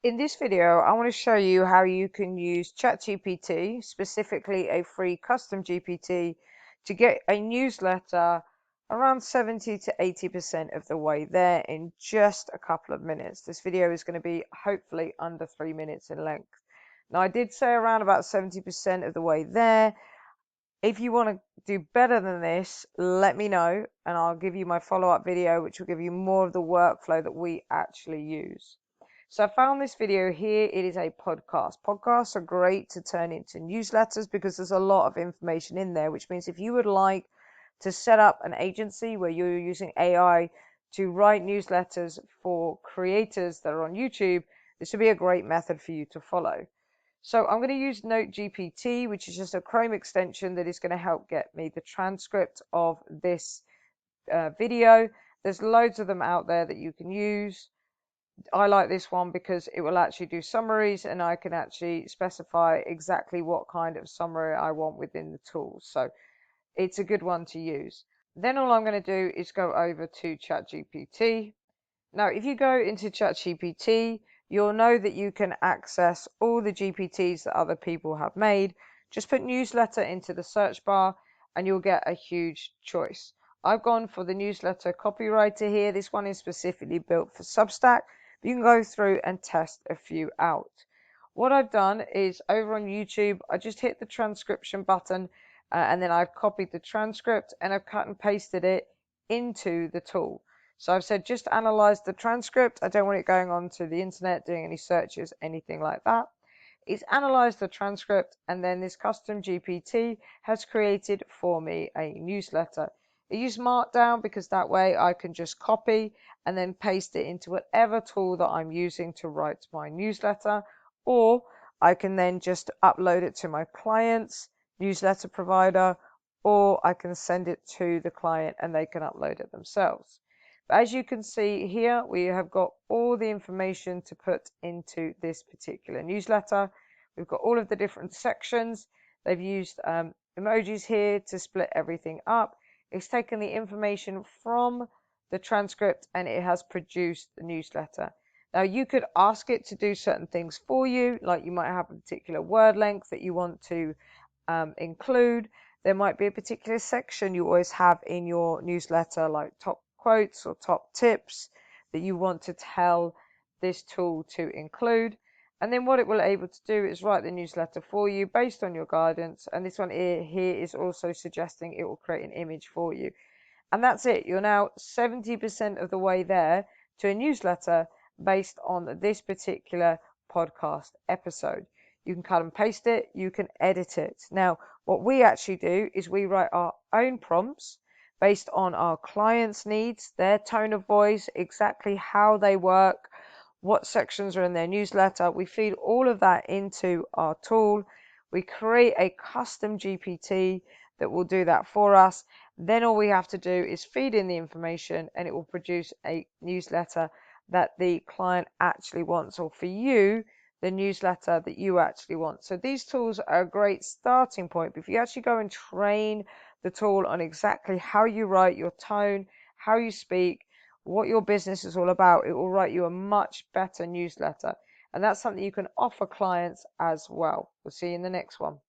In this video, I want to show you how you can use ChatGPT, specifically a free custom GPT, to get a newsletter around 70 to 80% of the way there in just a couple of minutes. This video is going to be hopefully under 3 minutes in length. Now, I did say around about 70% of the way there. If you want to do better than this, let me know, and I'll give you my follow-up video, which will give you more of the workflow that we actually use. So I found this video here. It is a podcast. Podcasts are great to turn into newsletters because there's a lot of information in there, which means if you would like to set up an agency where you're using AI to write newsletters for creators that are on YouTube, this would be a great method for you to follow. So I'm going to use Note GPT, which is just a Chrome extension that is going to help get me the transcript of this video. There's loads of them out there that you can use. I like this one because it will actually do summaries, and I can actually specify exactly what kind of summary I want within the tool. So it's a good one to use. Then all I'm going to do is go over to ChatGPT. Now, if you go into ChatGPT, you'll know that you can access all the GPTs that other people have made. Just put newsletter into the search bar and you'll get a huge choice. I've gone for the newsletter copywriter here. This one is specifically built for Substack. You can go through and test a few out. What I've done is over on YouTube, I just hit the transcription button and then I've copied the transcript and I've cut and pasted it into the tool. So I've said just analyze the transcript. I don't want it going on to the internet, doing any searches, anything like that. It's analyzed the transcript, and then this custom GPT has created for me a newsletter. I use Markdown because that way I can just copy and then paste it into whatever tool that I'm using to write my newsletter, or I can then just upload it to my client's newsletter provider, or I can send it to the client and they can upload it themselves. But as you can see here, we have got all the information to put into this particular newsletter. We've got all of the different sections. They've used emojis here to split everything up. It's taken the information from the transcript and it has produced the newsletter. Now, you could ask it to do certain things for you, like you might have a particular word length that you want to include. There might be a particular section you always have in your newsletter, like top quotes or top tips, that you want to tell this tool to include. And then what it will able to do is write the newsletter for you based on your guidance. And this one here is also suggesting it will create an image for you. And that's it. You're now 70% of the way there to a newsletter based on this particular podcast episode. You can cut and paste it. You can edit it. Now, what we actually do is we write our own prompts based on our clients' needs, their tone of voice, exactly how they work, what sections are in their newsletter. We feed all of that into our tool. We create a custom GPT that will do that for us. Then all we have to do is feed in the information and it will produce a newsletter that the client actually wants, or for you, the newsletter that you actually want. So these tools are a great starting point. But if you actually go and train the tool on exactly how you write, your tone, how you speak, what your business is all about, it will write you a much better newsletter. And that's something you can offer clients as well. We'll see you in the next one.